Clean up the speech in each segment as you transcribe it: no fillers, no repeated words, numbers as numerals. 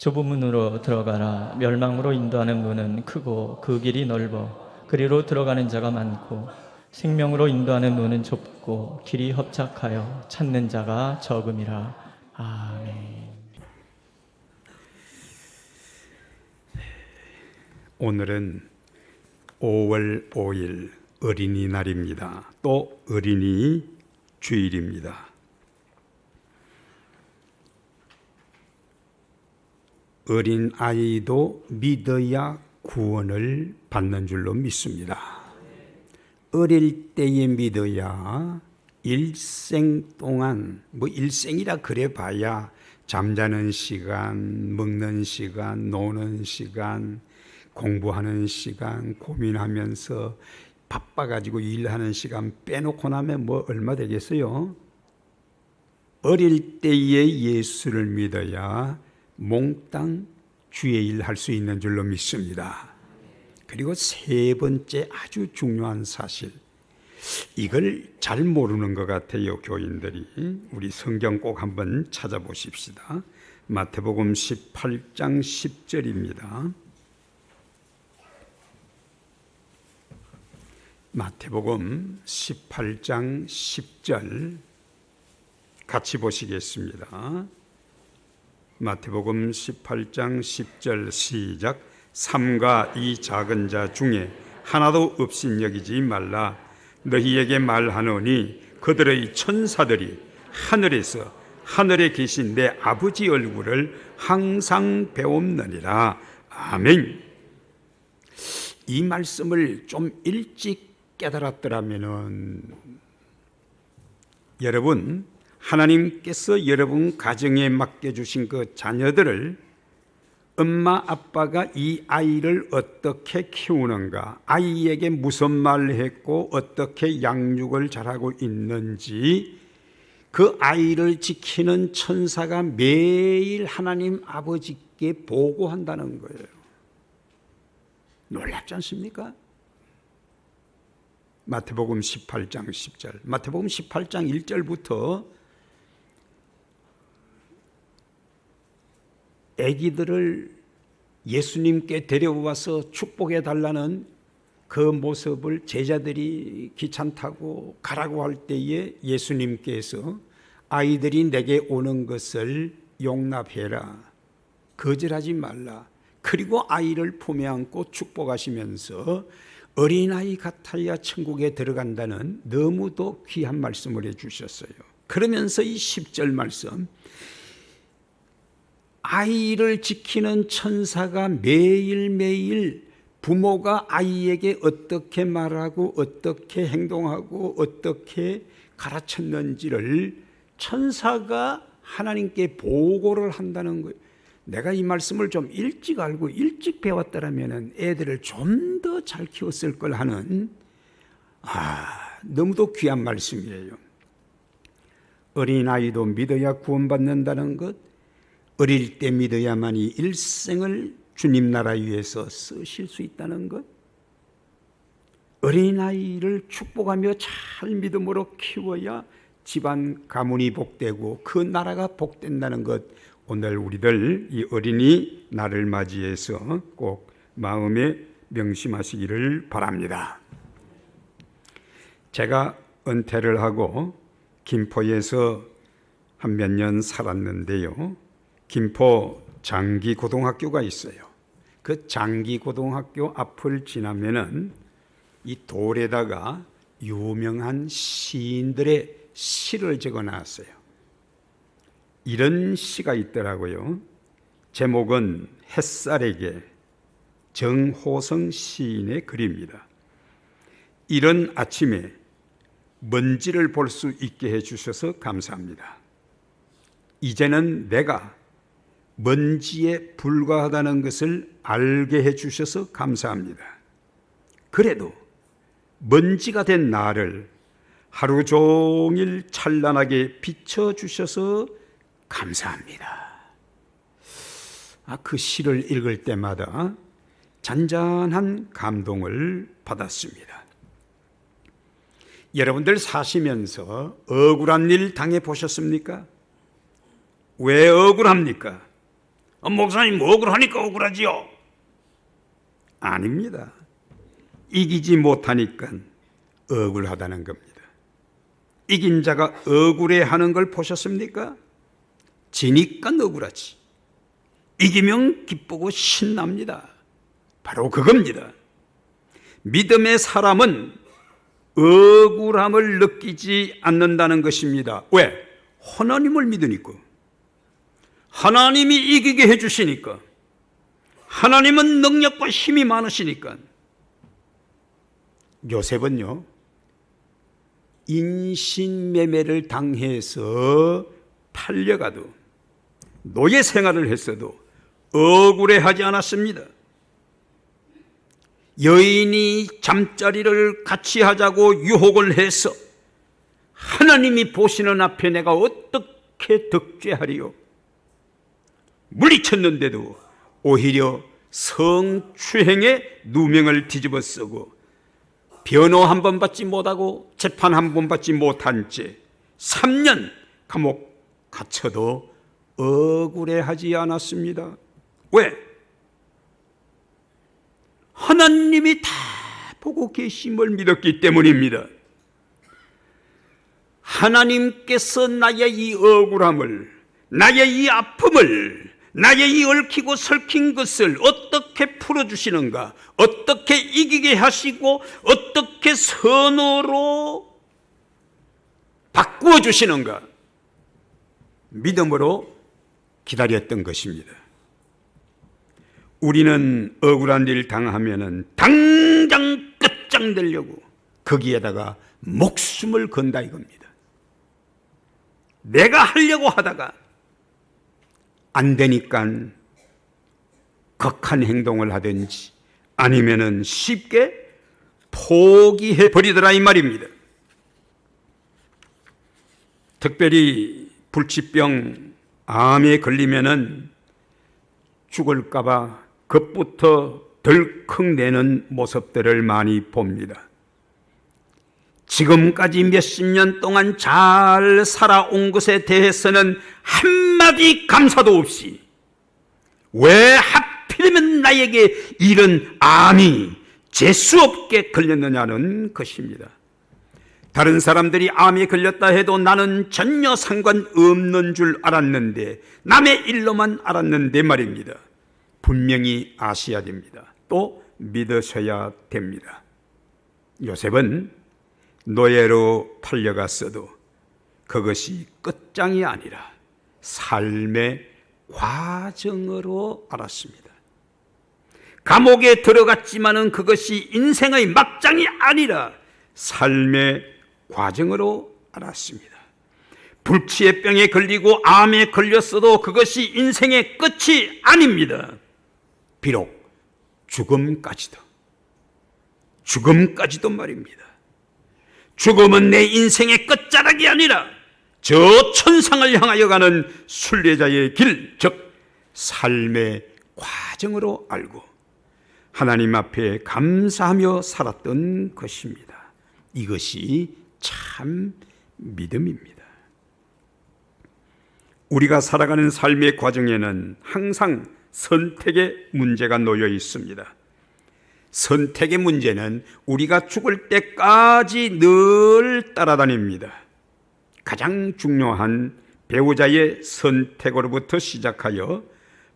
좁은 문으로 들어가라. 멸망으로 인도하는 문은 크고 그 길이 넓어 그리로 들어가는 자가 많고 생명으로 인도하는 문은 좁고 길이 협착하여 찾는 자가 적음이라. 아멘. 오늘은 5월 5일 어린이날입니다. 또 어린이 주일입니다. 어린아이도 믿어야 구원을 받는 줄로 믿습니다. 어릴 때에 믿어야 일생 동안, 일생이라 그래 봐야 잠자는 시간, 먹는 시간, 노는 시간, 공부하는 시간, 고민하면서 바빠가지고 일하는 시간 빼놓고 나면 얼마 되겠어요? 어릴 때에 예수를 믿어야 몽땅 주의 일 할 수 있는 줄로 믿습니다. 그리고 세 번째 아주 중요한 사실, 이걸 잘 모르는 것 같아요. 교인들이. 우리 성경 꼭 한번 찾아보십시다. 마태복음 18장 10절입니다. 마태복음 18장 10절 같이 보시겠습니다. 마태복음 18장 10절 시작. 삼가 이 작은 자 중에 하나도 없인 여기지 말라. 너희에게 말하노니 그들의 천사들이 하늘에서 하늘에 계신 내 아버지 얼굴을 항상 배옵느니라. 아멘. 이 말씀을 좀 일찍 깨달았더라면은, 여러분, 하나님께서 여러분 가정에 맡겨주신 그 자녀들을 엄마 아빠가 이 아이를 어떻게 키우는가, 아이에게 무슨 말을 했고 어떻게 양육을 잘하고 있는지 그 아이를 지키는 천사가 매일 하나님 아버지께 보고한다는 거예요. 놀랍지 않습니까? 마태복음 18장 10절, 마태복음 18장 1절부터 아기들을 예수님께 데려와서 축복해 달라는 그 모습을 제자들이 귀찮다고 가라고 할 때에 예수님께서 아이들이 내게 오는 것을 용납해라, 거절하지 말라, 그리고 아이를 품에 안고 축복하시면서 어린아이 같아야 천국에 들어간다는 너무도 귀한 말씀을 해주셨어요. 그러면서 이 10절 말씀, 아이를 지키는 천사가 매일매일 부모가 아이에게 어떻게 말하고 어떻게 행동하고 어떻게 가르쳤는지를 천사가 하나님께 보고를 한다는 거예요. 내가 이 말씀을 좀 일찍 알고 일찍 배웠더라면 애들을 좀 더 잘 키웠을 걸 하는, 너무도 귀한 말씀이에요. 어린아이도 믿어야 구원받는다는 것, 어릴 때 믿어야만이 일생을 주님 나라 위해서 쓰실 수 있다는 것, 어린아이를 축복하며 잘 믿음으로 키워야 집안 가문이 복되고 그 나라가 복된다는 것, 오늘 우리들 이 어린이 날을 맞이해서 꼭 마음에 명심하시기를 바랍니다. 제가 은퇴를 하고 김포에서 한 몇 년 살았는데요, 김포 장기고등학교가 있어요. 그 장기고등학교 앞을 지나면은 이 돌에다가 유명한 시인들의 시를 적어 놨어요. 이런 시가 있더라고요. 제목은 햇살에게, 정호성 시인의 글입니다. 이런 아침에 먼지를 볼 수 있게 해주셔서 감사합니다. 이제는 내가 먼지에 불과하다는 것을 알게 해주셔서 감사합니다. 그래도 먼지가 된 나를 하루 종일 찬란하게 비춰주셔서 감사합니다. 그 시를 읽을 때마다 잔잔한 감동을 받았습니다. 여러분들 사시면서 억울한 일 당해 보셨습니까? 왜 억울합니까? 목사님 억울하니까 억울하지요. 아닙니다. 이기지 못하니까 억울하다는 겁니다. 이긴 자가 억울해하는 걸 보셨습니까? 지니까 억울하지. 이기면 기쁘고 신납니다. 바로 그겁니다. 믿음의 사람은 억울함을 느끼지 않는다는 것입니다. 왜? 하나님을 믿으니까. 하나님이 이기게 해주시니까. 하나님은 능력과 힘이 많으시니까. 요셉은요, 인신매매를 당해서 팔려가도 노예 생활을 했어도 억울해하지 않았습니다. 여인이 잠자리를 같이 하자고 유혹을 해서 하나님이 보시는 앞에 내가 어떻게 득죄하리요? 물리쳤는데도 오히려 성추행의 누명을 뒤집어 쓰고 변호 한 번 받지 못하고 재판 한 번 받지 못한 채 3년 감옥 갇혀도 억울해하지 않았습니다. 왜? 하나님이 다 보고 계심을 믿었기 때문입니다. 하나님께서 나의 이 억울함을, 나의 이 아픔을, 나의 이 얽히고 설킨 것을 어떻게 풀어주시는가, 어떻게 이기게 하시고 어떻게 선으로 바꾸어 주시는가, 믿음으로 기다렸던 것입니다. 우리는 억울한 일 당하면은 당장 끝장내려고 거기에다가 목숨을 건다 이겁니다. 내가 하려고 하다가 안 되니까 극한 행동을 하든지 아니면은 쉽게 포기해 버리더라 이 말입니다. 특별히 불치병, 암에 걸리면은 죽을까봐 겁부터 덜컥 내는 모습들을 많이 봅니다. 지금까지 몇십 년 동안 잘 살아온 것에 대해서는 한마디 감사도 없이 왜 하필이면 나에게 이런 암이 재수없게 걸렸느냐는 것입니다. 다른 사람들이 암에 걸렸다 해도 나는 전혀 상관없는 줄 알았는데, 남의 일로만 알았는데 말입니다. 분명히 아셔야 됩니다. 또 믿으셔야 됩니다. 요셉은 노예로 팔려갔어도 그것이 끝장이 아니라 삶의 과정으로 알았습니다. 감옥에 들어갔지만은 그것이 인생의 막장이 아니라 삶의 과정으로 알았습니다. 불치의 병에 걸리고 암에 걸렸어도 그것이 인생의 끝이 아닙니다. 비록 죽음까지도 말입니다. 죽음은 내 인생의 끝자락이 아니라 저 천상을 향하여 가는 순례자의 길, 즉 삶의 과정으로 알고 하나님 앞에 감사하며 살았던 것입니다. 이것이 참 믿음입니다. 우리가 살아가는 삶의 과정에는 항상 선택의 문제가 놓여 있습니다. 선택의 문제는 우리가 죽을 때까지 늘 따라다닙니다. 가장 중요한 배우자의 선택으로부터 시작하여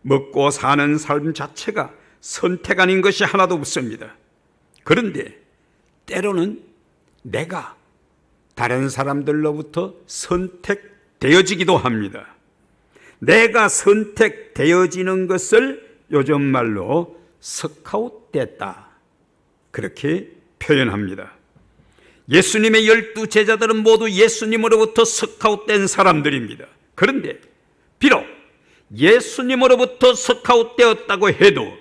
먹고 사는 삶 자체가 선택 아닌 것이 하나도 없습니다. 그런데 때로는 내가 다른 사람들로부터 선택되어지기도 합니다. 내가 선택되어지는 것을 요즘 말로 스카웃됐다, 그렇게 표현합니다. 예수님의 12 제자들은 모두 예수님으로부터 스카웃된 사람들입니다. 그런데 비록 예수님으로부터 스카웃되었다고 해도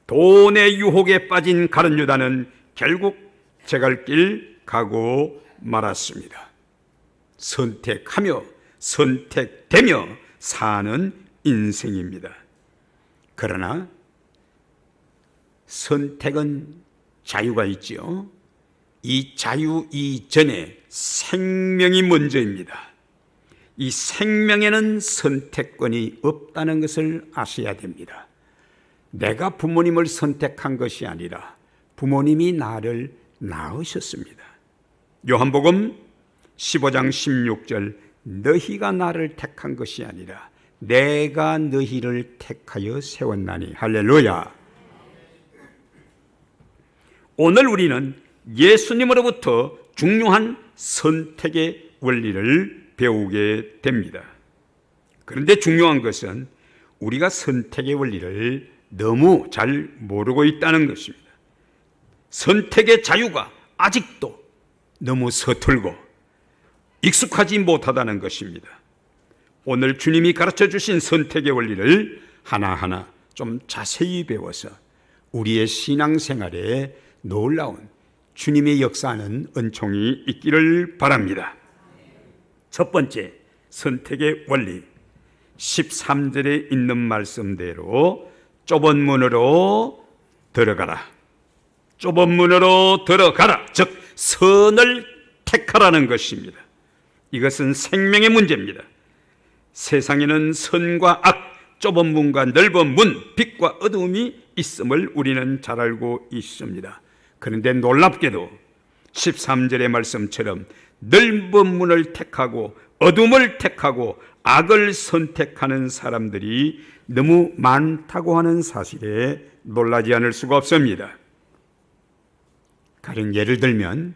돈의 유혹에 빠진 가룟 유다는 결국 제갈 길 가고 말았습니다. 선택하며 선택되며 사는 인생입니다. 그러나 선택은 자유가 있지요. 이 자유 이전에 생명이 먼저입니다. 이 생명에는 선택권이 없다는 것을 아셔야 됩니다. 내가 부모님을 선택한 것이 아니라 부모님이 나를 낳으셨습니다. 요한복음 15장 16절, 너희가 나를 택한 것이 아니라 내가 너희를 택하여 세웠나니. 할렐루야. 오늘 우리는 예수님으로부터 중요한 선택의 원리를 배우게 됩니다. 그런데 중요한 것은 우리가 선택의 원리를 너무 잘 모르고 있다는 것입니다. 선택의 자유가 아직도 너무 서툴고 익숙하지 못하다는 것입니다. 오늘 주님이 가르쳐 주신 선택의 원리를 하나하나 좀 자세히 배워서 우리의 신앙생활에 놀라운 주님의 역사하는 은총이 있기를 바랍니다. 첫 번째, 선택의 원리. 13절에 있는 말씀대로 좁은 문으로 들어가라. 좁은 문으로 들어가라. 즉 선을 택하라는 것입니다. 이것은 생명의 문제입니다. 세상에는 선과 악, 좁은 문과 넓은 문, 빛과 어두움이 있음을 우리는 잘 알고 있습니다. 그런데 놀랍게도 13절의 말씀처럼 넓은 문을 택하고 어둠을 택하고 악을 선택하는 사람들이 너무 많다고 하는 사실에 놀라지 않을 수가 없습니다. 가령 예를 들면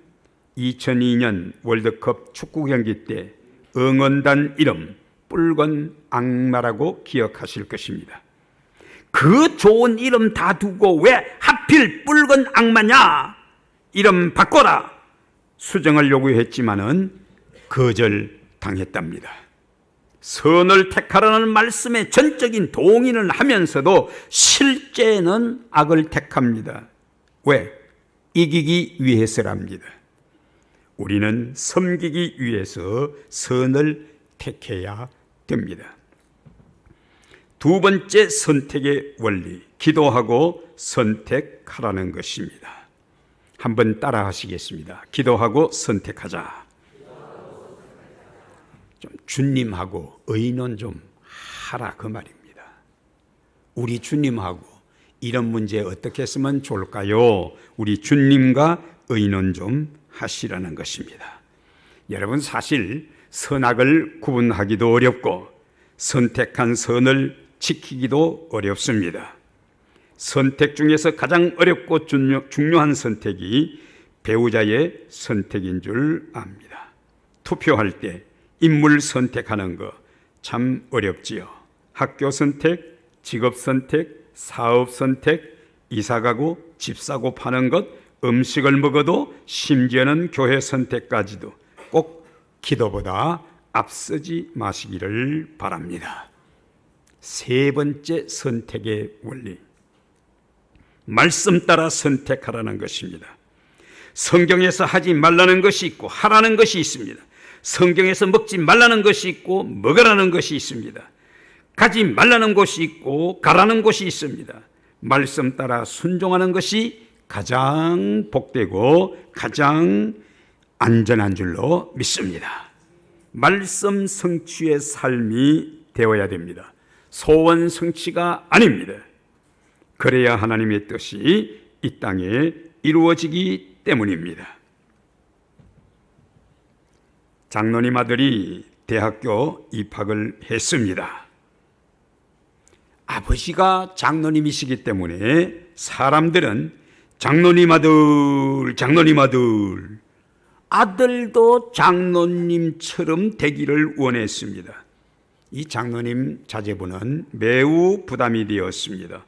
2002년 월드컵 축구 경기 때 응원단 이름 붉은 악마라고 기억하실 것입니다. 그 좋은 이름 다 두고 왜 하필 붉은 악마냐? 이름 바꿔라! 수정을 요구했지만은 거절당했답니다. 선을 택하라는 말씀에 전적인 동의는 하면서도 실제는 악을 택합니다. 왜? 이기기 위해서랍니다. 우리는 섬기기 위해서 선을 택해야 됩니다. 두 번째 선택의 원리, 기도하고 선택하라는 것입니다. 한번 따라 하시겠습니다. 기도하고 선택하자. 좀 주님하고 의논 좀 하라 그 말입니다. 우리 주님하고 이런 문제 어떻게 했으면 좋을까요? 우리 주님과 의논 좀 하시라는 것입니다. 여러분, 사실 선악을 구분하기도 어렵고 선택한 선을 지키기도 어렵습니다. 선택 중에서 가장 어렵고 중요한 선택이 배우자의 선택인 줄 압니다. 투표할 때 인물 선택하는 거 참 어렵지요. 학교 선택, 직업 선택, 사업 선택, 이사 가고 집 사고 파는 것, 음식을 먹어도 심지어는 교회 선택까지도 꼭 기도보다 앞서지 마시기를 바랍니다. 세 번째 선택의 원리, 말씀 따라 선택하라는 것입니다. 성경에서 하지 말라는 것이 있고 하라는 것이 있습니다. 성경에서 먹지 말라는 것이 있고 먹으라는 것이 있습니다. 가지 말라는 곳이 있고 가라는 곳이 있습니다. 말씀 따라 순종하는 것이 가장 복되고 가장 안전한 줄로 믿습니다. 말씀 성취의 삶이 되어야 됩니다. 소원 성취가 아닙니다. 그래야 하나님의 뜻이 이 땅에 이루어지기 때문입니다. 장로님 아들이 대학교 입학을 했습니다. 아버지가 장로님이시기 때문에 사람들은 장로님 아들, 장로님 아들, 아들도 장로님처럼 되기를 원했습니다. 이 장로님 자제분은 매우 부담이 되었습니다.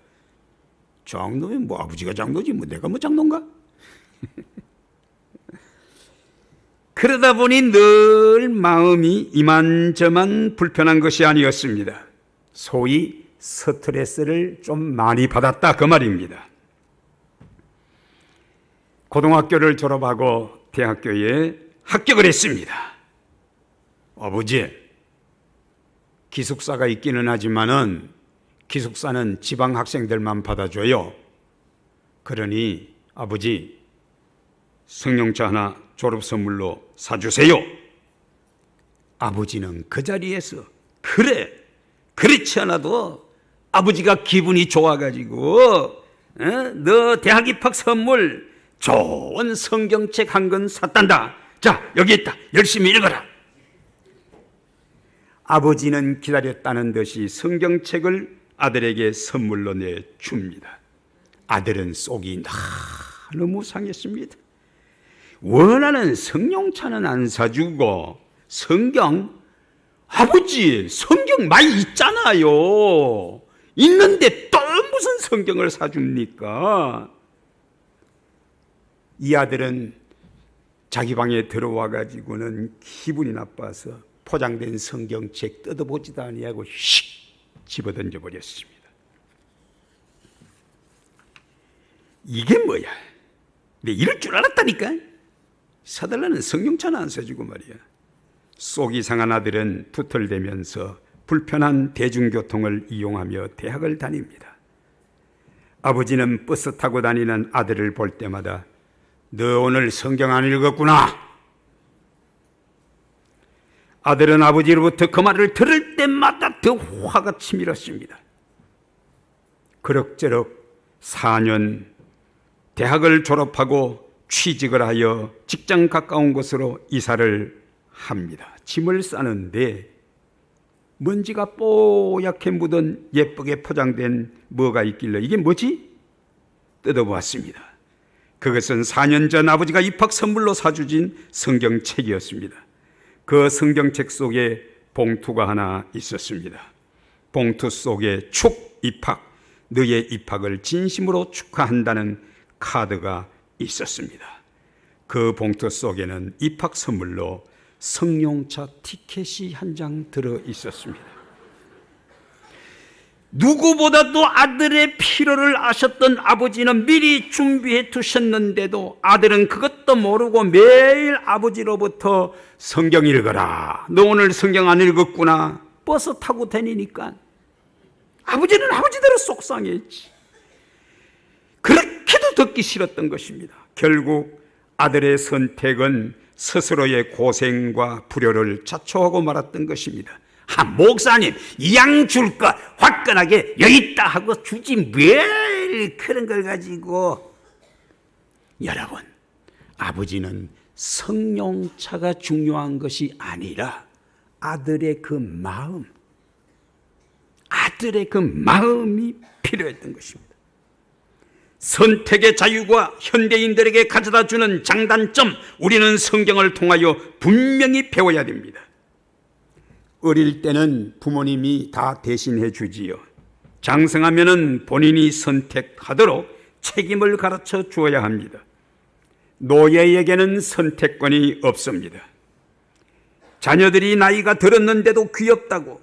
장로님, 뭐 아버지가 장로지 뭐 내가 뭐 장로인가? 그러다 보니 늘 마음이 이만저만 불편한 것이 아니었습니다. 소위 스트레스를 좀 많이 받았다 그 말입니다. 고등학교를 졸업하고 대학교에 합격을 했습니다. 아버지, 기숙사가 있기는 하지만은 기숙사는 지방 학생들만 받아줘요. 그러니 아버지, 승용차 하나 졸업 선물로 사주세요. 아버지는 그 자리에서 그래, 그렇지 않아도 아버지가 기분이 좋아가지고 너 대학 입학 선물 좋은 성경책 한 권 샀단다. 자, 여기 있다. 열심히 읽어라. 아버지는 기다렸다는 듯이 성경책을 아들에게 선물로 내줍니다. 아들은 속이 너무 상했습니다. 원하는 성령차는 안 사주고 성경, 아버지 성경 많이 있잖아요. 있는데 또 무슨 성경을 사줍니까? 이 아들은 자기 방에 들어와 가지고는 기분이 나빠서 포장된 성경책 뜯어보지도 아니하고 휙 집어던져 버렸습니다. 이게 뭐야? 내 이럴 줄 알았다니까. 사달라는 성경차는 안 사주고 말이야. 속이 상한 아들은 투덜대면서 불편한 대중교통을 이용하며 대학을 다닙니다. 아버지는 버스 타고 다니는 아들을 볼 때마다 너 오늘 성경 안 읽었구나. 아들은 아버지로부터 그 말을 들을 때마다 더 화가 치밀었습니다. 그럭저럭 4년 대학을 졸업하고 취직을 하여 직장 가까운 곳으로 이사를 합니다. 짐을 싸는데 먼지가 뽀얗게 묻은 예쁘게 포장된 뭐가 있길래 이게 뭐지? 뜯어보았습니다. 그것은 4년 전 아버지가 입학 선물로 사주신 성경책이었습니다. 그 성경책 속에 봉투가 하나 있었습니다. 봉투 속에 축 입학, 너의 입학을 진심으로 축하한다는 카드가 있었습니다. 그 봉투 속에는 입학 선물로 성령차 티켓이 한 장 들어 있었습니다. 누구보다도 아들의 필요를 아셨던 아버지는 미리 준비해 두셨는데도 아들은 그것도 모르고 매일 아버지로부터 성경 읽어라. 너 오늘 성경 안 읽었구나. 버스 타고 다니니까. 아버지는 아버지대로 속상했지. 그렇게도 듣기 싫었던 것입니다. 결국 아들의 선택은 스스로의 고생과 불효를 자초하고 말았던 것입니다. 목사님, 이 양 줄 거 화끈하게 여기 있다 하고 주지 왜 그런 걸 가지고. 여러분, 아버지는 성령차가 중요한 것이 아니라 아들의 그 마음, 아들의 그 마음이 필요했던 것입니다. 선택의 자유가 현대인들에게 가져다 주는 장단점, 우리는 성경을 통하여 분명히 배워야 됩니다. 어릴 때는 부모님이 다 대신해 주지요. 장성하면은 본인이 선택하도록 책임을 가르쳐 주어야 합니다. 노예에게는 선택권이 없습니다. 자녀들이 나이가 들었는데도 귀엽다고,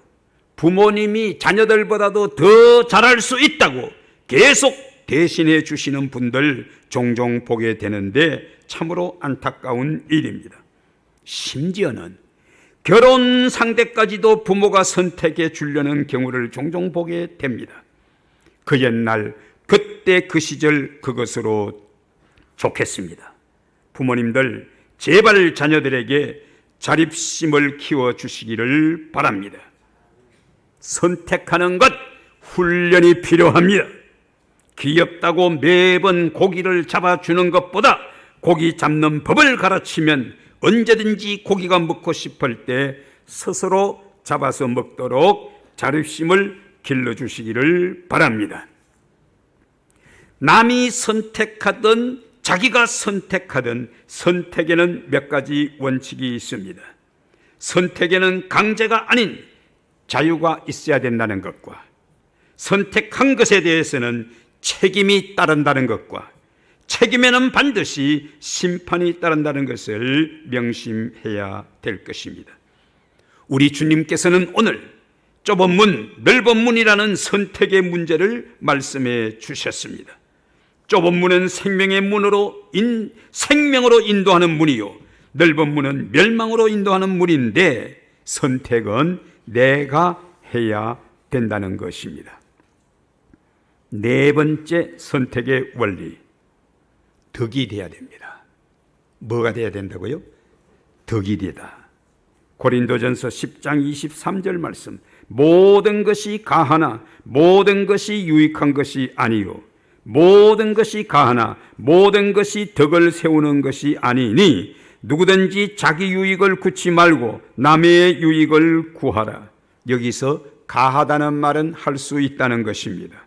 부모님이 자녀들보다도 더 잘할 수 있다고 계속 대신해 주시는 분들 종종 보게 되는데 참으로 안타까운 일입니다. 심지어는 결혼 상대까지도 부모가 선택해 주려는 경우를 종종 보게 됩니다. 그 옛날, 그때 그 시절 그것으로 좋겠습니다. 부모님들 제발 자녀들에게 자립심을 키워주시기를 바랍니다. 선택하는 것 훈련이 필요합니다. 귀엽다고 매번 고기를 잡아주는 것보다 고기 잡는 법을 가르치면 언제든지 고기가 먹고 싶을 때 스스로 잡아서 먹도록 자립심을 길러주시기를 바랍니다. 남이 선택하든 자기가 선택하든 선택에는 몇 가지 원칙이 있습니다. 선택에는 강제가 아닌 자유가 있어야 된다는 것과 선택한 것에 대해서는 책임이 따른다는 것과 책임에는 반드시 심판이 따른다는 것을 명심해야 될 것입니다. 우리 주님께서는 오늘 좁은 문, 넓은 문이라는 선택의 문제를 말씀해 주셨습니다. 좁은 문은 생명의 문으로 생명으로 인도하는 문이요, 넓은 문은 멸망으로 인도하는 문인데 선택은 내가 해야 된다는 것입니다. 네 번째 선택의 원리, 덕이 돼야 됩니다. 뭐가 돼야 된다고요? 덕이 되다. 고린도전서 10장 23절 말씀, 모든 것이 가하나 모든 것이 유익한 것이 아니요 모든 것이 가하나 모든 것이 덕을 세우는 것이 아니니 누구든지 자기 유익을 구치 말고 남의 유익을 구하라. 여기서 가하다는 말은 할 수 있다는 것입니다.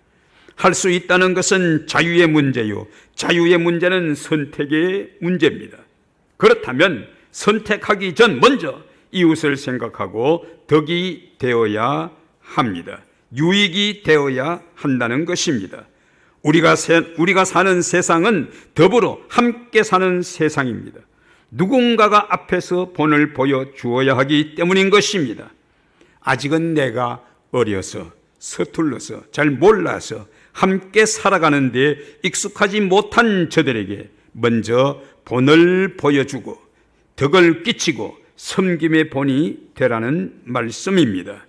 할 수 있다는 것은 자유의 문제요, 자유의 문제는 선택의 문제입니다. 그렇다면 선택하기 전 먼저 이웃을 생각하고 덕이 되어야 합니다. 유익이 되어야 한다는 것입니다. 우리가 사는 세상은 더불어 함께 사는 세상입니다. 누군가가 앞에서 본을 보여주어야 하기 때문인 것입니다. 아직은 내가 어려서 서툴러서 잘 몰라서 함께 살아가는데 익숙하지 못한 저들에게 먼저 본을 보여주고 덕을 끼치고 섬김의 본이 되라는 말씀입니다.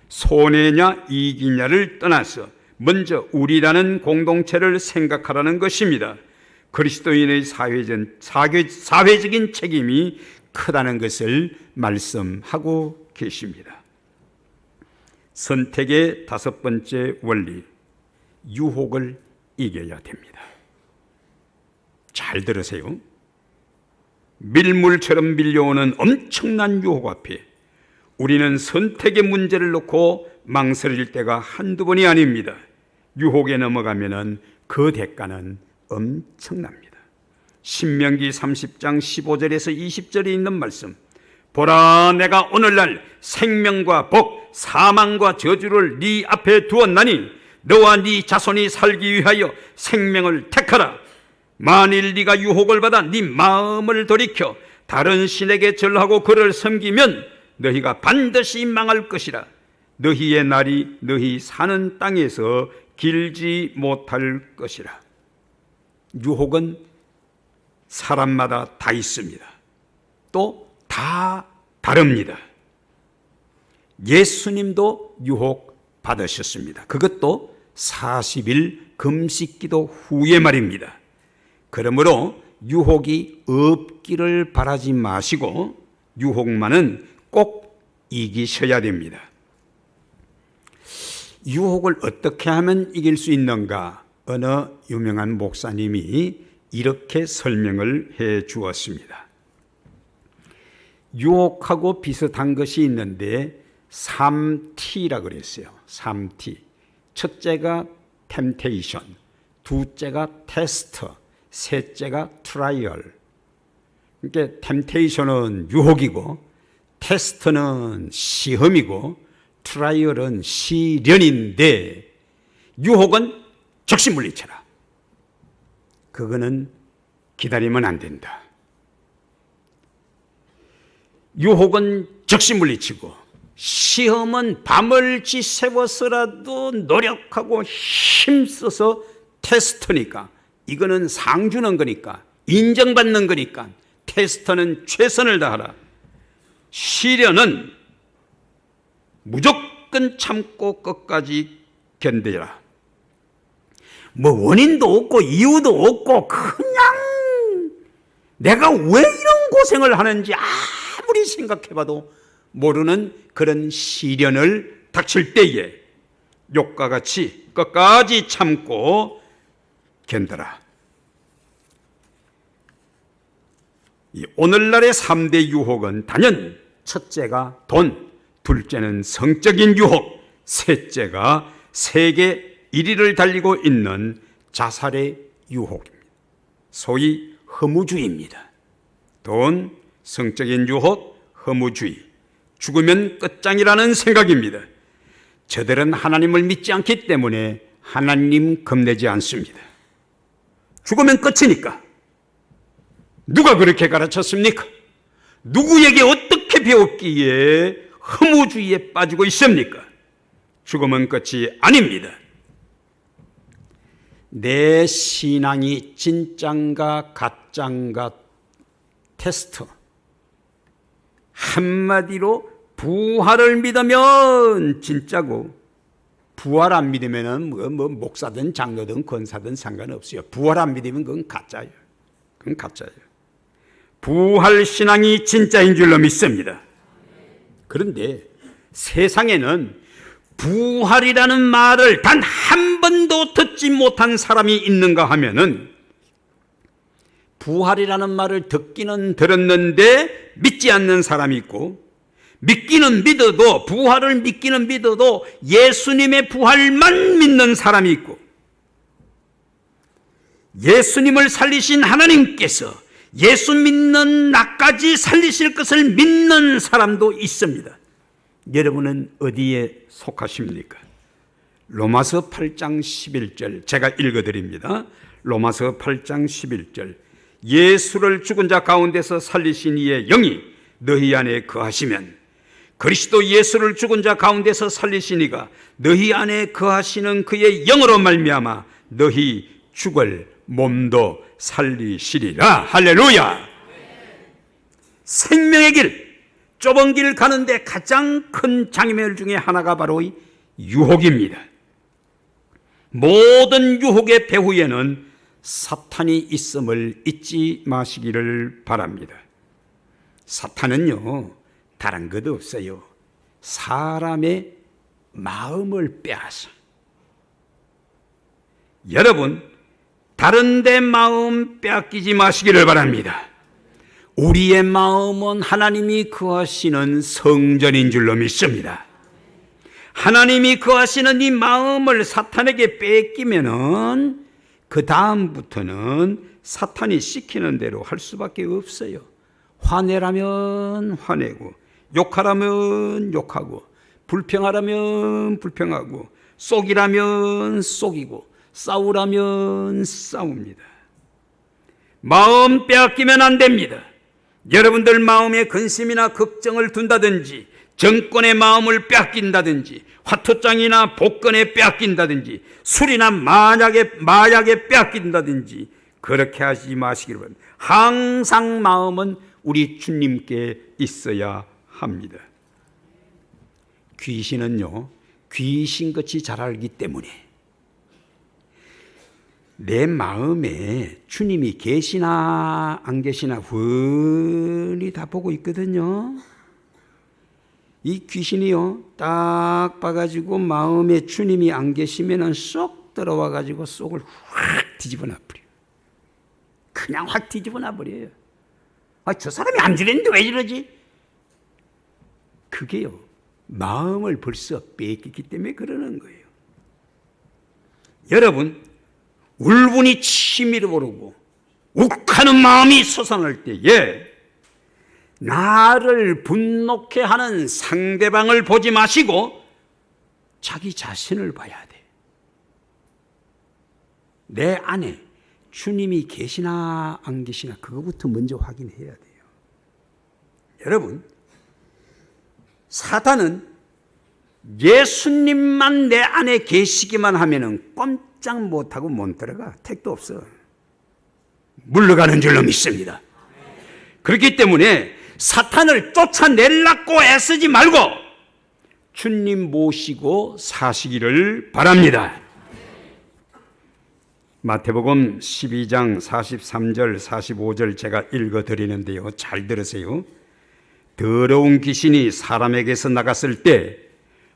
손해냐 이익이냐를 떠나서 먼저 우리라는 공동체를 생각하라는 것입니다. 그리스도인의 사회적인 책임이 크다는 것을 말씀하고 계십니다. 선택의 5번째 원리, 유혹을 이겨야 됩니다. 잘 들으세요. 밀물처럼 밀려오는 엄청난 유혹 앞에 우리는 선택의 문제를 놓고 망설일 때가 한두 번이 아닙니다. 유혹에 넘어가면 그 대가는 엄청납니다. 신명기 30장 15절에서 20절에 있는 말씀, 보라 내가 오늘날 생명과 복 사망과 저주를 네 앞에 두었나니 너와 네 자손이 살기 위하여 생명을 택하라. 만일 네가 유혹을 받아 네 마음을 돌이켜 다른 신에게 절하고 그를 섬기면 너희가 반드시 망할 것이라. 너희의 날이 너희 사는 땅에서 길지 못할 것이라. 유혹은 사람마다 다 있습니다. 또 다 다릅니다. 예수님도 유혹 받으셨습니다. 그것도 40일 금식기도 후에 말입니다. 그러므로 유혹이 없기를 바라지 마시고 유혹만은 꼭 이기셔야 됩니다. 유혹을 어떻게 하면 이길 수 있는가? 어느 유명한 목사님이 이렇게 설명을 해 주었습니다. 유혹하고 비슷한 것이 있는데 3T라 그랬어요. 3T. 첫째가 템테이션, 둘째가 테스트, 셋째가 트라이얼. 그러니까 템테이션은 유혹이고 테스트는 시험이고 트라이얼은 시련인데 유혹은 즉시 물리쳐라. 그거는 기다리면 안 된다. 유혹은 즉시 물리치고 시험은 밤을 지새워서라도 노력하고 힘써서 테스트니까 이거는 상 주는 거니까 인정받는 거니까 테스트는 최선을 다하라. 시련은 무조건 참고 끝까지 견뎌라. 뭐 원인도 없고 이유도 없고 그냥 내가 왜 이런 고생을 하는지 아무리 생각해봐도 모르는 그런 시련을 닥칠 때에 욕과 같이 끝까지 참고 견뎌라. 오늘날의 3대 유혹은 단연 첫째가 돈, 둘째는 성적인 유혹, 셋째가 세계 1위를 달리고 있는 자살의 유혹입니다. 소위 허무주의입니다. 돈, 성적인 유혹, 허무주의, 죽으면 끝장이라는 생각입니다. 저들은 하나님을 믿지 않기 때문에 하나님 겁내지 않습니다. 죽으면 끝이니까. 누가 그렇게 가르쳤습니까? 누구에게 어떻게 배웠기에 허무주의에 빠지고 있습니까? 죽으면 끝이 아닙니다. 내 신앙이 진짠가 가짠가 테스트. 한마디로 부활을 믿으면 진짜고 부활 안 믿으면 뭐 목사든 장로든 권사든 상관없어요. 부활 안 믿으면 그건 가짜예요. 그건 가짜예요. 부활 신앙이 진짜인 줄로 믿습니다. 그런데 세상에는 부활이라는 말을 단 한 번도 듣지 못한 사람이 있는가 하면은, 부활이라는 말을 듣기는 들었는데 믿지 않는 사람이 있고, 믿기는 믿어도, 부활을 믿기는 믿어도 예수님의 부활만 믿는 사람이 있고, 예수님을 살리신 하나님께서 예수 믿는 나까지 살리실 것을 믿는 사람도 있습니다. 여러분은 어디에 속하십니까? 로마서 8장 11절 제가 읽어드립니다. 로마서 8장 11절, 예수를 죽은 자 가운데서 살리신 이의 영이 너희 안에 거하시면, 그리스도 예수를 죽은 자 가운데서 살리신 이가 너희 안에 거하시는 그의 영으로 말미암아 너희 죽을 몸도 살리시리라. 할렐루야. 생명의 길, 좁은 길 가는데 가장 큰 장애물 중에 하나가 바로 이 유혹입니다. 모든 유혹의 배후에는 사탄이 있음을 잊지 마시기를 바랍니다. 사탄은요, 다른 것 없어요. 사람의 마음을 빼앗아. 여러분, 다른 데 마음 빼앗기지 마시기를 바랍니다. 우리의 마음은 하나님이 거하시는 성전인 줄로 믿습니다. 하나님이 거하시는 이 마음을 사탄에게 뺏기면은 그 다음부터는 사탄이 시키는 대로 할 수밖에 없어요. 화내라면 화내고, 욕하라면 욕하고, 불평하라면 불평하고, 속이라면 속이고, 싸우라면 싸웁니다. 마음 빼앗기면 안 됩니다. 여러분들 마음에 근심이나 걱정을 둔다든지, 정권의 마음을 빼앗긴다든지, 화투장이나 복권에 빼앗긴다든지, 술이나 마약에 빼앗긴다든지 그렇게 하지 마시기를 바랍니다. 항상 마음은 우리 주님께 있어야 합니다. 귀신은요, 귀신같이 잘 알기 때문에 내 마음에 주님이 계시나 안 계시나 훤히 다 보고 있거든요. 이 귀신이요, 딱 봐가지고 마음에 주님이 안 계시면은 쏙 들어와가지고 속을 확 뒤집어 놔버려요. 그냥 확 뒤집어 놔버려요. 저 사람이 안 저랬는데 왜 이러지? 그게요, 마음을 벌써 뺏겼기 때문에 그러는 거예요. 여러분, 울분이 치밀어 오르고 욱하는 마음이 솟아날 때에 나를 분노케 하는 상대방을 보지 마시고 자기 자신을 봐야 돼. 내 안에 주님이 계시나 안 계시나 그거부터 먼저 확인해야 돼요. 여러분, 사단은 예수님만 내 안에 계시기만 하면은 꼼짝 못하고 못 들어가. 택도 없어. 물러가는 줄로 믿습니다. 그렇기 때문에 사탄을 쫓아내려고 애쓰지 말고 주님 모시고 사시기를 바랍니다. 마태복음 12장 43절 45절 제가 읽어드리는데요, 잘 들으세요. 더러운 귀신이 사람에게서 나갔을 때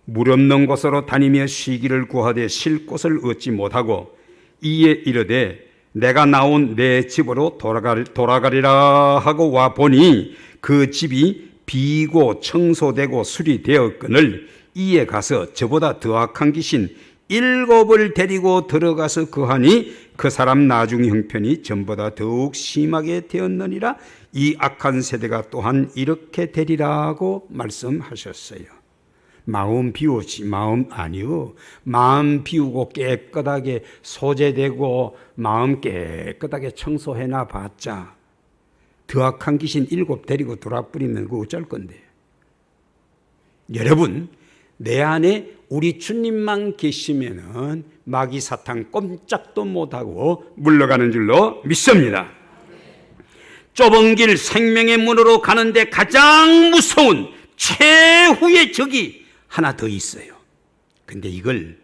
물 없는 곳으로 다니며 쉬기를 구하되 쉴 곳을 얻지 못하고 이에 이르되 내가 나온 내 집으로 돌아가리라 하고 와 보니 그 집이 비고 청소되고 수리되었거늘 이에 가서 저보다 더 악한 귀신 7을 데리고 들어가서 거하니 그 사람 나중 형편이 전보다 더욱 심하게 되었느니라. 이 악한 세대가 또한 이렇게 되리라고 말씀하셨어요. 마음 비우지, 마음 아니요. 마음 비우고 깨끗하게 소재되고 마음 깨끗하게 청소해놔 봤자 더 악한 귀신 7 데리고 돌아버리면 그거 어쩔 건데. 여러분, 내 안에 우리 주님만 계시면은 마귀 사탄 꼼짝도 못하고 물러가는 줄로 믿습니다. 좁은 길 생명의 문으로 가는데 가장 무서운 최후의 적이 하나 더 있어요. 근데 이걸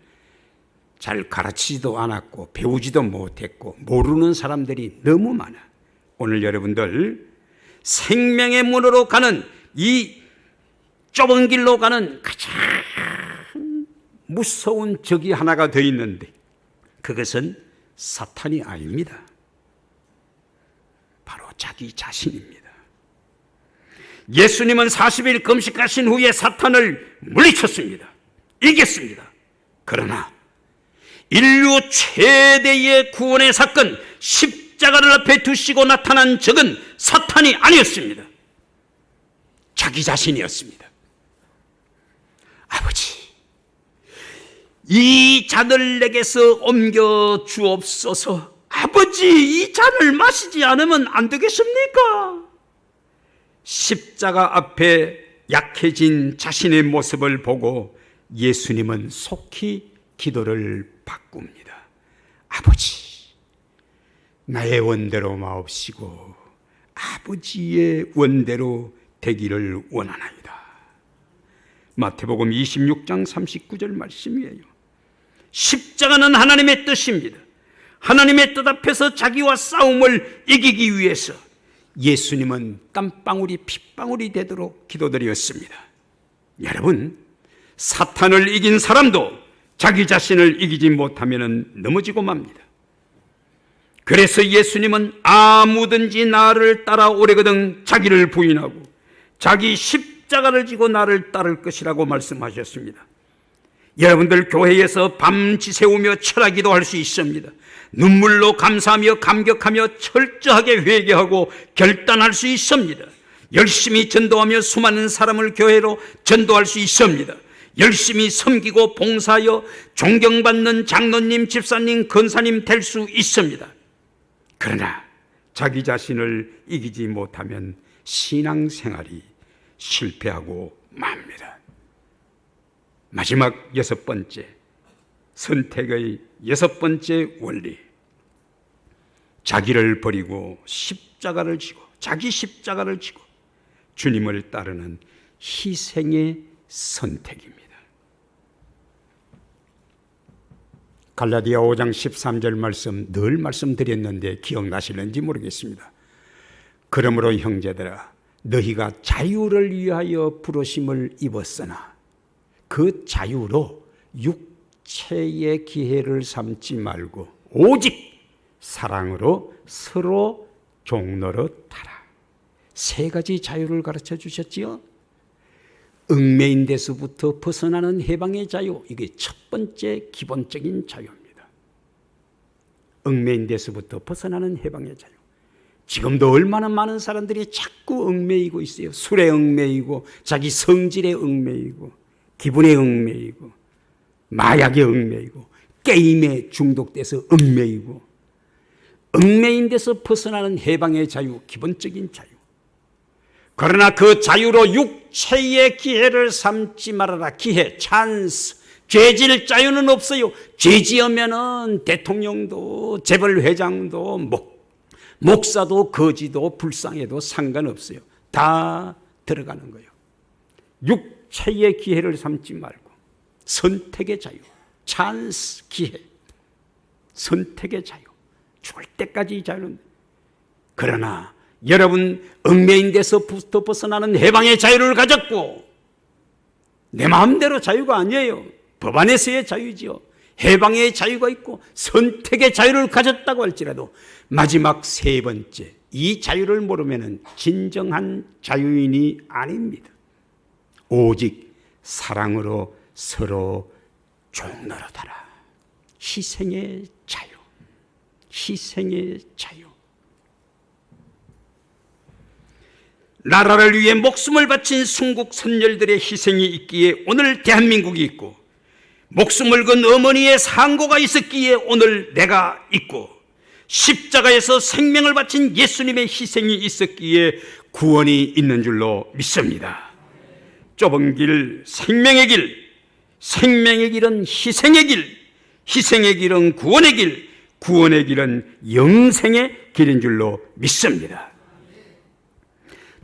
잘 가르치지도 않았고 배우지도 못했고 모르는 사람들이 너무 많아. 오늘 여러분들 생명의 문으로 가는 이 좁은 길로 가는 가장 무서운 적이 하나가 더 있는데 그것은 사탄이 아닙니다. 바로 자기 자신입니다. 예수님은 40일 금식하신 후에 사탄을 물리쳤습니다. 이겼습니다. 그러나 인류 최대의 구원의 사건, 십자가를 앞에 두시고 나타난 적은 사탄이 아니었습니다. 자기 자신이었습니다. 아버지, 이 잔을 내게서 옮겨 주옵소서. 아버지, 이 잔을 마시지 않으면 안 되겠습니까? 십자가 앞에 약해진 자신의 모습을 보고 예수님은 속히 기도를 바꿉니다. 아버지, 나의 원대로 마옵시고 아버지의 원대로 되기를 원하나이다. 마태복음 26장 39절 말씀이에요. 십자가는 하나님의 뜻입니다. 하나님의 뜻 앞에서 자기와 싸움을 이기기 위해서 예수님은 땀방울이 핏방울이 되도록 기도드렸습니다. 여러분, 사탄을 이긴 사람도 자기 자신을 이기지 못하면 넘어지고 맙니다. 그래서 예수님은 아무든지 나를 따라오려거든 자기를 부인하고 자기 십자가를 지고 나를 따를 것이라고 말씀하셨습니다. 여러분들 교회에서 밤 지새우며 철학기도 할 수 있습니다. 눈물로 감사하며 감격하며 철저하게 회개하고 결단할 수 있습니다. 열심히 전도하며 수많은 사람을 교회로 전도할 수 있습니다. 열심히 섬기고 봉사하여 존경받는 장로님, 집사님, 권사님 될 수 있습니다. 그러나 자기 자신을 이기지 못하면 신앙생활이 실패하고 맙니다. 마지막 6번째, 선택의 6번째 원리, 자기를 버리고 십자가를 지고 자기 십자가를 지고 주님을 따르는 희생의 선택입니다. 갈라디아 5장 13절 말씀 늘 말씀드렸는데 기억나실는지 모르겠습니다. 그러므로 형제들아, 너희가 자유를 위하여 부르심을 입었으나 그 자유로 육체의 기회를 삼지 말고 오직 사랑으로 서로 종노릇하라. 3가지 자유를 가르쳐 주셨지요. 얽매인 데서부터 벗어나는 해방의 자유, 이게 첫 번째 기본적인 자유입니다. 얽매인 데서부터 벗어나는 해방의 자유. 지금도 얼마나 많은 사람들이 자꾸 얽매이고 있어요. 술에 얽매이고 자기 성질에 얽매이고 기분에 얽매이고 마약에 얽매이고 게임에 중독돼서 얽매이고, 얽매인 데서 벗어나는 해방의 자유, 기본적인 자유. 그러나 그 자유로 육체의 기회를 삼지 말아라. 기회, 찬스. 죄질 자유는 없어요. 죄지으면은 대통령도 재벌회장도 목사도 거지도 불쌍해도 상관없어요. 다 들어가는 거예요. 육체의 기회를 삼지 말고 선택의 자유, 찬스, 기회, 선택의 자유, 죽을 때까지 자유는. 그러나 여러분, 얽매인 데서부터 벗어나는 해방의 자유를 가졌고, 내 마음대로 자유가 아니에요. 법 안에서의 자유지요. 해방의 자유가 있고 선택의 자유를 가졌다고 할지라도 마지막 3번째, 이 자유를 모르면 진정한 자유인이 아닙니다. 오직 사랑으로 서로 종노릇하라. 희생의 자유, 희생의 자유. 나라를 위해 목숨을 바친 순국 선열들의 희생이 있기에 오늘 대한민국이 있고, 목숨을 건 어머니의 상고가 있었기에 오늘 내가 있고, 십자가에서 생명을 바친 예수님의 희생이 있었기에 구원이 있는 줄로 믿습니다. 좁은 길, 생명의 길, 생명의 길은 희생의 길, 희생의 길은 구원의 길, 구원의 길은 영생의 길인 줄로 믿습니다.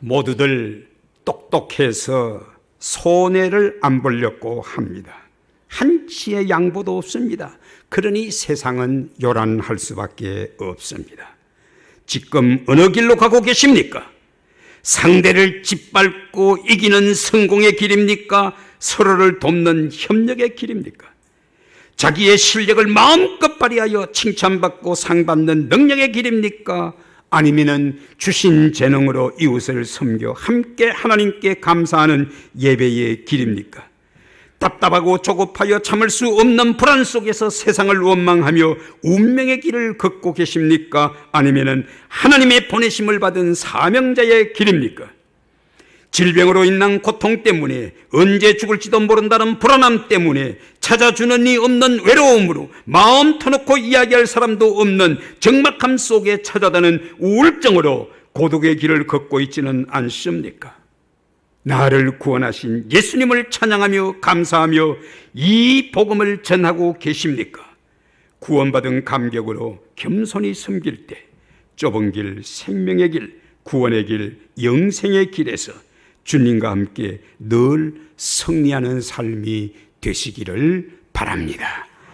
모두들 똑똑해서 손해를 안 보려고 합니다. 한치의 양보도 없습니다. 그러니 세상은 요란할 수밖에 없습니다. 지금 어느 길로 가고 계십니까? 상대를 짓밟고 이기는 성공의 길입니까? 서로를 돕는 협력의 길입니까? 자기의 실력을 마음껏 발휘하여 칭찬받고 상받는 능력의 길입니까? 아니면은 주신 재능으로 이웃을 섬겨 함께 하나님께 감사하는 예배의 길입니까? 답답하고 조급하여 참을 수 없는 불안 속에서 세상을 원망하며 운명의 길을 걷고 계십니까? 아니면은 하나님의 보내심을 받은 사명자의 길입니까? 질병으로 인한 고통 때문에, 언제 죽을지도 모른다는 불안함 때문에, 찾아주는 이 없는 외로움으로 마음 터놓고 이야기할 사람도 없는 적막함 속에 찾아다는 우울증으로 고독의 길을 걷고 있지는 않습니까? 나를 구원하신 예수님을 찬양하며 감사하며 이 복음을 전하고 계십니까? 구원받은 감격으로 겸손히 섬길 때 좁은 길, 생명의 길, 구원의 길, 영생의 길에서 주님과 함께 늘 승리하는 삶이 되시기를 바랍니다.